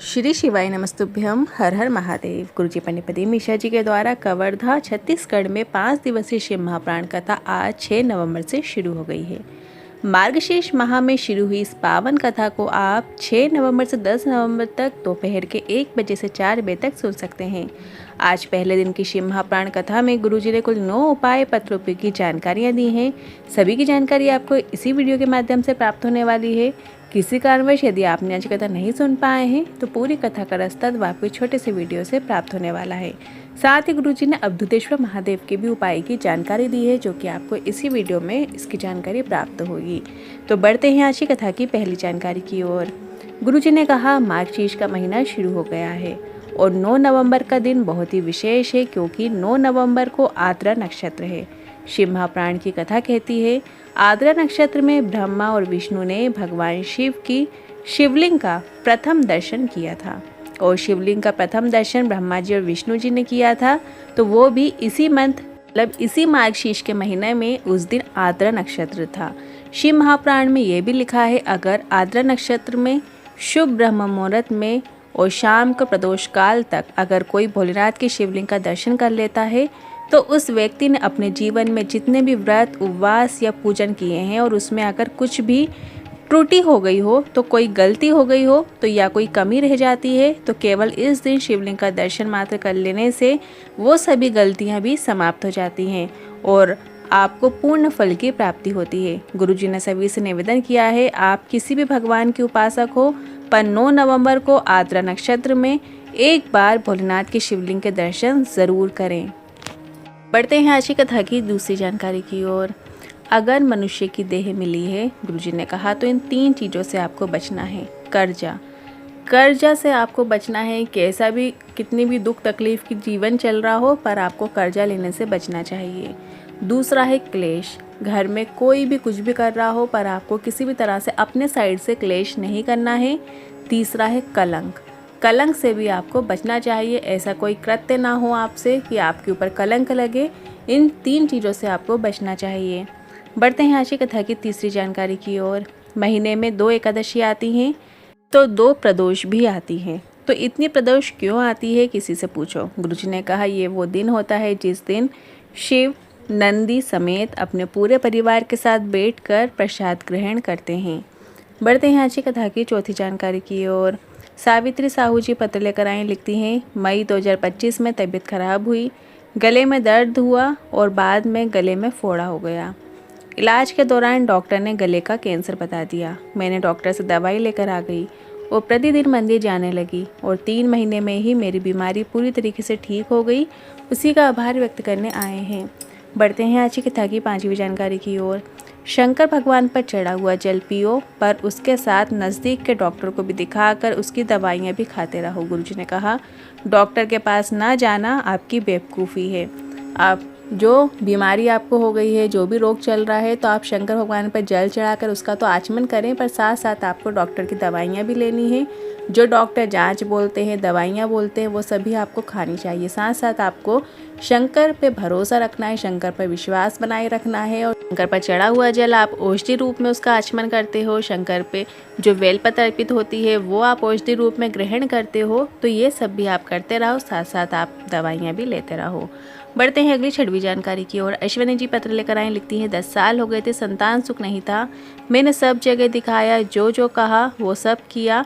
श्री शिवाय नमस्तुभ्यम। हर हर महादेव। गुरुजी पंडित प्रदीप मिश्रा जी के द्वारा कवर्धा छत्तीसगढ़ में 5 दिवसीय शिव महाप्राण कथा आज 6 नवंबर से शुरू हो गई है। मार्गशीर्ष माह में शुरू हुई इस पावन कथा को आप 6 नवंबर से 10 नवंबर तक दोपहर के 1 बजे से 4 बजे तक सुन सकते हैं। आज पहले दिन की शिव महाप्राण कथा में गुरुजी ने कुल 9 उपाय पत्र की जानकारियाँ दी हैं। सभी की जानकारी आपको इसी वीडियो के माध्यम से प्राप्त होने वाली है। किसी कारणवश यदि आपने आज कथा नहीं सुन पाए हैं तो पूरी कथा का रसद आपको छोटे से वीडियो से प्राप्त होने वाला है। साथ ही गुरुजी ने अवधूतेश्वर महादेव के भी उपाय की जानकारी दी है, जो कि आपको इसी वीडियो में इसकी जानकारी प्राप्त होगी। तो बढ़ते हैं आज की कथा की पहली जानकारी की ओर। गुरुजी ने कहा, मार्गशीर्ष का महीना शुरू हो गया है और 9 नवंबर का दिन बहुत ही विशेष है, क्योंकि 9 नवंबर को आद्रा नक्षत्र है। शिव महाप्राण की कथा कहती है, आद्रा नक्षत्र में ब्रह्मा और विष्णु ने भगवान शिव की शिवलिंग का प्रथम दर्शन किया था और शिवलिंग का प्रथम दर्शन ब्रह्मा जी और विष्णु जी ने किया था। तो वो भी इसी इसी मार्गशीर्ष के महीने में उस दिन आद्रा नक्षत्र था। शिव महाप्राण में ये भी लिखा है, अगर आद्रा नक्षत्र में शुभ ब्रह्म मुहूर्त में और शाम को प्रदोष काल तक अगर कोई भोलेनाथ की शिवलिंग का दर्शन कर लेता है तो उस व्यक्ति ने अपने जीवन में जितने भी व्रत उपवास या पूजन किए हैं और उसमें अगर कुछ भी त्रुटि हो गई हो, तो कोई गलती हो गई हो तो या कोई कमी रह जाती है, तो केवल इस दिन शिवलिंग का दर्शन मात्र कर लेने से वो सभी गलतियां भी समाप्त हो जाती हैं और आपको पूर्ण फल की प्राप्ति होती है। गुरुजी ने सभी से निवेदन किया है, आप किसी भी भगवान के उपासक हो पर 9 नवंबर को आद्रा नक्षत्र में एक बार भोलेनाथ की शिवलिंग के दर्शन ज़रूर करें। बढ़ते हैं आज की कथा की दूसरी जानकारी की ओर। अगर मनुष्य की देह मिली है, गुरुजी ने कहा, तो इन 3 चीज़ों से आपको बचना है। कर्जा से आपको बचना है। कैसा भी कितनी भी दुख तकलीफ की जीवन चल रहा हो, पर आपको कर्जा लेने से बचना चाहिए। दूसरा है क्लेश। घर में कोई भी कुछ भी कर रहा हो पर आपको किसी भी तरह से अपने साइड से क्लेश नहीं करना है। तीसरा है कलंक से भी आपको बचना चाहिए। ऐसा कोई कृत्य ना हो आपसे कि आपके ऊपर कलंक लगे। इन 3 चीज़ों से आपको बचना चाहिए। बढ़ते हैं आज की कथा की तीसरी जानकारी की ओर। महीने में 2 एकादशी आती हैं तो 2 प्रदोष भी आती हैं। तो इतनी प्रदोष क्यों आती है, किसी से पूछो। गुरुजी ने कहा, ये वो दिन होता है जिस दिन शिव नंदी समेत अपने पूरे परिवार के साथ बैठकर प्रसाद ग्रहण करते हैं। बढ़ते हैं आज की कथा की चौथी जानकारी की ओर। सावित्री साहू जी पत्र लेकर आई, लिखती हैं, मई 2025 में तबीयत खराब हुई, गले में दर्द हुआ और बाद में गले में फोड़ा हो गया। इलाज के दौरान डॉक्टर ने गले का कैंसर बता दिया। मैंने डॉक्टर से दवाई लेकर आ गई और प्रतिदिन मंदिर जाने लगी और 3 महीने में ही मेरी बीमारी पूरी तरीके से ठीक हो गई। उसी का आभार व्यक्त करने आए हैं। बढ़ते हैं आज की कथा की 5वीं जानकारी की ओर। शंकर भगवान पर चढ़ा हुआ जल पियो, पर उसके साथ नज़दीक के डॉक्टर को भी दिखाकर उसकी दवाइयाँ भी खाते रहो। गुरुजी ने कहा, डॉक्टर के पास ना जाना आपकी बेवकूफ़ी है। आप जो बीमारी आपको हो गई है, जो भी रोग चल रहा है, तो आप शंकर भगवान पर जल चढ़ाकर उसका तो आचमन करें, पर साथ साथ आपको डॉक्टर की दवाइयाँ भी लेनी है। जो डॉक्टर जांच बोलते हैं, दवाइयाँ बोलते हैं, वो सभी आपको खानी चाहिए। साथ साथ आपको शंकर पे भरोसा रखना है, शंकर पर विश्वास बनाए रखना है और शंकर पर चढ़ा हुआ जल आप औषधि रूप में उसका आचमन करते हो। शंकर पे जो बेलपत्र अर्पित होती है वो आप औषधि रूप में ग्रहण करते हो। तो ये सब भी आप करते रहो, साथ साथ आप दवाइयाँ भी लेते रहो। बढ़ते हैं अगली 6वीं जानकारी की ओर। अश्विनी जी पत्र लेकर आए, लिखती हैं, 10 साल हो गए थे, संतान सुख नहीं था। मैंने सब जगह दिखाया, जो कहा वो सब किया,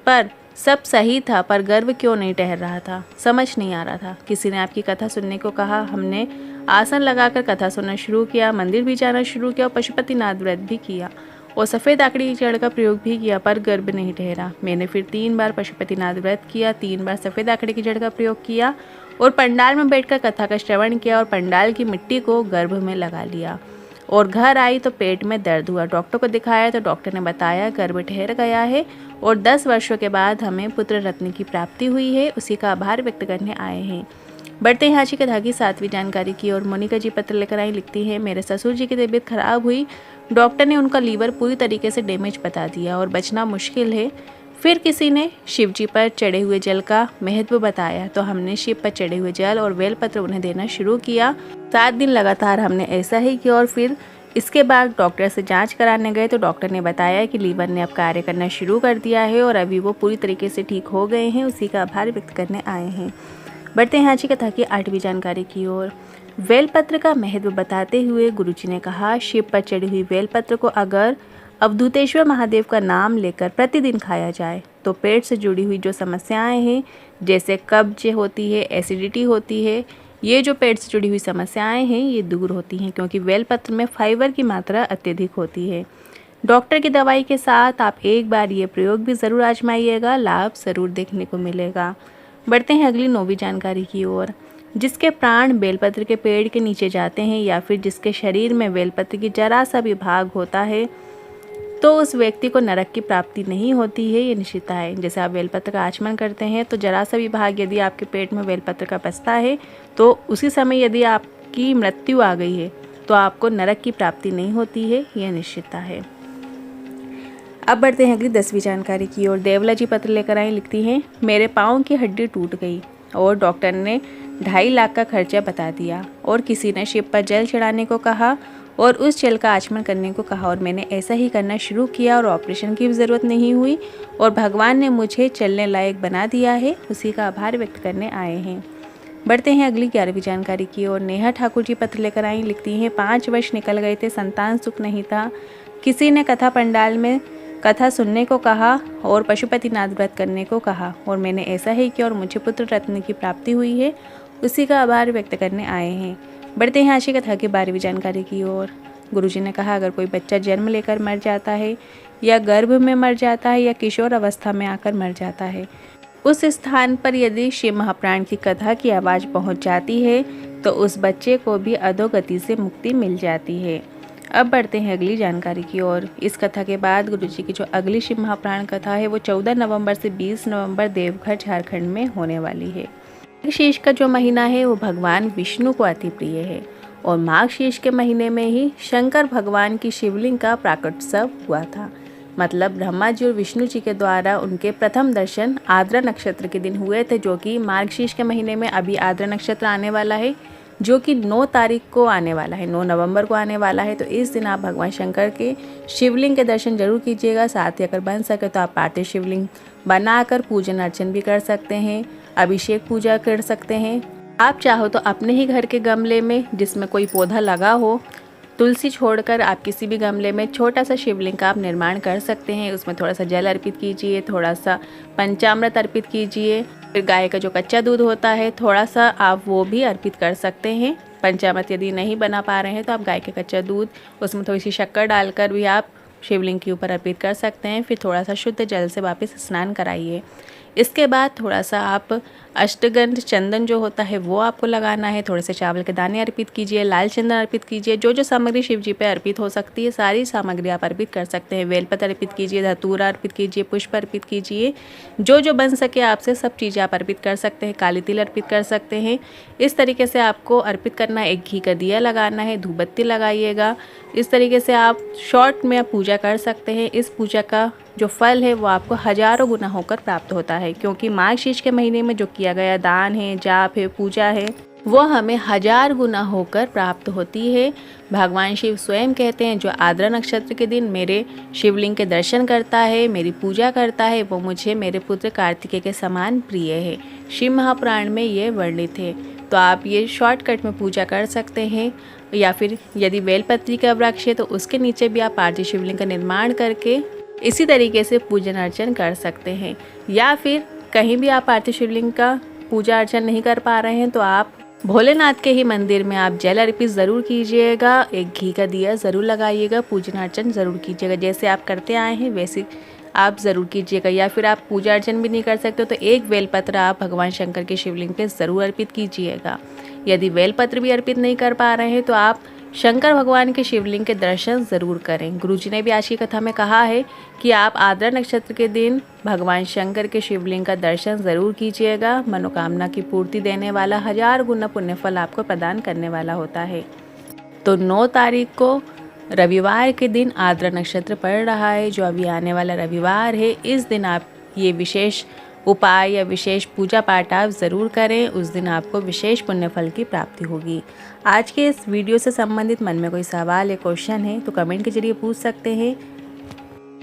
पर सब सही था, पर गर्भ क्यों नहीं ठहर रहा था, समझ नहीं आ रहा था। किसी ने आपकी कथा सुनने को कहा, हमने आसन लगाकर कथा सुनना शुरू किया, मंदिर भी जाना शुरू किया और पशुपतिनाथ व्रत भी किया और सफ़ेद आकड़ी की जड़ का प्रयोग भी किया, पर गर्भ नहीं ठहरा। मैंने फिर 3 बार पशुपतिनाथ व्रत किया, 3 बार सफ़ेद आकड़ी की जड़ का प्रयोग किया और पंडाल में बैठकर कथा का श्रवण किया और पंडाल की मिट्टी को गर्भ में लगा लिया और घर आई तो पेट में दर्द हुआ। डॉक्टर को दिखाया तो डॉक्टर ने बताया गर्भ ठहर गया है और 10 वर्षों के बाद हमें पुत्र रत्न की प्राप्ति हुई है। उसी का आभार व्यक्त करने आए हैं। बढ़ते हैं आज की कथा की 7वीं जानकारी की और। मोनिका जी पत्र लेकर आई, लिखती है, मेरे ससुर जी की तबीयत खराब हुई, डॉक्टर ने उनका लीवर पूरी तरीके से डैमेज बता दिया और बचना मुश्किल है। फिर किसी ने शिव जी पर चढ़े हुए जल का महत्व बताया तो हमने शिव पर चढ़े हुए जल और बेलपत्र उन्हें देना शुरू किया। 7 दिन लगातार हमने ऐसा ही किया और फिर इसके बाद डॉक्टर से जांच कराने गए तो डॉक्टर ने बताया कि लीवर ने अब कार्य करना शुरू कर दिया है और अभी वो पूरी तरीके से ठीक हो गए हैं। उसी का आभार व्यक्त करने आए हैं। बढ़ते हैं आज की कथा की 8वीं जानकारी की ओर। बेलपत्र का महत्व बताते हुए गुरुजी ने कहा, शिव पर चढ़ी हुई बेलपत्र को अगर अवधूतेश्वर महादेव का नाम लेकर प्रतिदिन खाया जाए तो पेट से जुड़ी हुई जो समस्याएं हैं, जैसे कब्ज होती है, एसिडिटी होती है, ये जो पेट से जुड़ी हुई समस्याएं हैं ये दूर होती हैं, क्योंकि बेलपत्र में फाइबर की मात्रा अत्यधिक होती है। डॉक्टर की दवाई के साथ आप एक बार ये प्रयोग भी ज़रूर आजमाइएगा, लाभ ज़रूर देखने को मिलेगा। बढ़ते हैं अगली 9वीं जानकारी की ओर। जिसके प्राण बेलपत्र के पेड़ के नीचे जाते हैं या फिर जिसके शरीर में बेलपत्र की जरा सा भी भाग होता है तो उस व्यक्ति को नरक की प्राप्ति नहीं होती है, ये निश्चितता है। जैसे आप बेलपत्र का आचमन करते हैं तो जरा सा भी भाग यदि आपके पेट में बेलपत्र का बसता है तो उसी समय यदि आपकी मृत्यु आ गई है तो आपको नरक की प्राप्ति नहीं होती है, यह निश्चितता है। अब बढ़ते हैं अगली 10वीं जानकारी की ओर। देवला जी पत्र लेकर आई, लिखती हैं, मेरे पाँव की हड्डी टूट गई और डॉक्टर ने 2.5 लाख का खर्चा बता दिया और किसी ने शिव पर जल चढ़ाने को कहा और उस जल का आचमन करने को कहा और मैंने ऐसा ही करना शुरू किया और ऑपरेशन की भी ज़रूरत नहीं हुई और भगवान ने मुझे चलने लायक बना दिया है। उसी का आभार व्यक्त करने आए हैं। बढ़ते हैं अगली 11वीं जानकारी की ओर। नेहा ठाकुर जी पत्र लेकर आई, लिखती हैं, 5 वर्ष निकल गए थे, संतान सुख नहीं था। किसी ने कथा पंडाल में कथा सुनने को कहा और पशुपतिनाथ व्रत करने को कहा और मैंने ऐसा ही किया और मुझे पुत्र रत्न की प्राप्ति हुई है। उसी का आभार व्यक्त करने आए हैं। बढ़ते हैं आज की कथा की 12वीं जानकारी की ओर। गुरुजी ने कहा, अगर कोई बच्चा जन्म लेकर मर जाता है या गर्भ में मर जाता है या किशोर अवस्था में आकर मर जाता है, उस स्थान पर यदि शिव महाप्राण की कथा की आवाज़ पहुंच जाती है तो उस बच्चे को भी अधोगति से मुक्ति मिल जाती है। अब बढ़ते हैं अगली जानकारी की ओर। इस कथा के बाद गुरुजी की जो अगली शिव महाप्राण कथा है वो 14 नवंबर से 20 नवंबर देवघर झारखंड में होने वाली है। माघ का जो महीना है वो भगवान विष्णु को अति प्रिय है और माघ शीर्ष के महीने में ही शंकर भगवान की शिवलिंग का प्राकट्योत्सव हुआ था। मतलब ब्रह्मा जी और विष्णु जी के द्वारा उनके प्रथम दर्शन आर्द्रा नक्षत्र के दिन हुए थे, जो कि मार्गशीर्ष के महीने में अभी आर्द्रा नक्षत्र आने वाला है, जो कि 9 तारीख को आने वाला है, 9 नवंबर को आने वाला है। तो इस दिन आप भगवान शंकर के शिवलिंग के दर्शन जरूर कीजिएगा। साथ ही अगर बन सके तो आप पार्थिव शिवलिंग बनाकर पूजन अर्चन भी कर सकते हैं, अभिषेक पूजा कर सकते हैं। आप चाहो तो अपने ही घर के गमले में जिसमें कोई पौधा लगा हो, तुलसी छोड़कर आप किसी भी गमले में छोटा सा शिवलिंग का आप निर्माण कर सकते हैं। उसमें थोड़ा सा जल अर्पित कीजिए, थोड़ा सा पंचामृत अर्पित कीजिए, फिर गाय का जो कच्चा दूध होता है थोड़ा सा आप वो भी अर्पित कर सकते हैं। पंचामृत यदि नहीं बना पा रहे हैं तो आप गाय का कच्चा दूध, उसमें थोड़ी सी शक्कर डालकर भी आप शिवलिंग के ऊपर अर्पित कर सकते हैं। फिर थोड़ा सा शुद्ध जल से वापस स्नान कराइए। इसके बाद थोड़ा सा आप अष्टगंध चंदन जो होता है वो आपको लगाना है। थोड़े से चावल के दाने अर्पित कीजिए, लाल चंदन अर्पित कीजिए। जो जो सामग्री शिव जी पे अर्पित हो सकती है सारी सामग्री आप अर्पित कर सकते हैं। बेलपत्र अर्पित कीजिए, धतूरा अर्पित कीजिए, पुष्प अर्पित कीजिए, जो जो बन सके आपसे सब चीज़ें आप अर्पित कर सकते हैं। काली तिल अर्पित कर सकते हैं। इस तरीके से आपको अर्पित करना है। एक घी का दिया लगाना है, धूप बत्ती लगाइएगा। इस तरीके से आप शॉर्ट में पूजा कर सकते हैं। इस पूजा का जो फल है वो आपको हजारों गुना होकर प्राप्त होता है, क्योंकि माघ शीर्ष के महीने में जो किया गया दान है, जाप है, पूजा है, वो हमें 1000 गुना होकर प्राप्त होती है। भगवान शिव स्वयं कहते हैं, जो आर्द्रा नक्षत्र के दिन मेरे शिवलिंग के दर्शन करता है, मेरी पूजा करता है, वो मुझे मेरे पुत्र कार्तिकेय के समान प्रिय है। शिव महापुराण में ये वर्णित है। तो आप ये शॉर्टकट में पूजा कर सकते हैं, या फिर यदि बेलपत्री का वृक्ष है तो उसके नीचे भी आप पार्थिव शिवलिंग का निर्माण करके इसी तरीके से पूजन अर्चन कर सकते हैं। या फिर कहीं भी आप पार्थिव शिवलिंग का पूजा अर्चन नहीं कर पा रहे हैं तो आप भोलेनाथ के ही मंदिर में आप जल अर्पित ज़रूर कीजिएगा, एक घी का दिया ज़रूर लगाइएगा, पूजन अर्चन ज़रूर कीजिएगा। जैसे आप करते आए हैं वैसे आप ज़रूर कीजिएगा। या फिर आप पूजा अर्चन भी नहीं कर सकते तो एक बेलपत्र आप भगवान शंकर के शिवलिंग पे ज़रूर अर्पित कीजिएगा। यदि बेलपत्र भी अर्पित नहीं कर पा रहे हैं तो आप शंकर भगवान के शिवलिंग के दर्शन ज़रूर करें। गुरुजी ने भी आज की कथा में कहा है कि आप आर्द्रा नक्षत्र के दिन भगवान शंकर के शिवलिंग का दर्शन ज़रूर कीजिएगा। मनोकामना की पूर्ति देने वाला 1000 गुना पुण्य फल आपको प्रदान करने वाला होता है। तो 9 तारीख को रविवार के दिन आर्द्रा नक्षत्र पड़ रहा है, जो अभी आने वाला रविवार है। इस दिन आप ये विशेष उपाय या विशेष पूजा पाठ आप ज़रूर करें, उस दिन आपको विशेष पुण्य फल की प्राप्ति होगी। आज के इस वीडियो से संबंधित मन में कोई सवाल या क्वेश्चन है तो कमेंट के जरिए पूछ सकते हैं।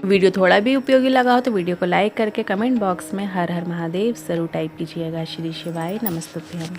वीडियो थोड़ा भी उपयोगी लगा हो तो वीडियो को लाइक करके कमेंट बॉक्स में हर हर महादेव ज़रूर टाइप कीजिएगा। श्री शिवाय नमस्तुभ्यम।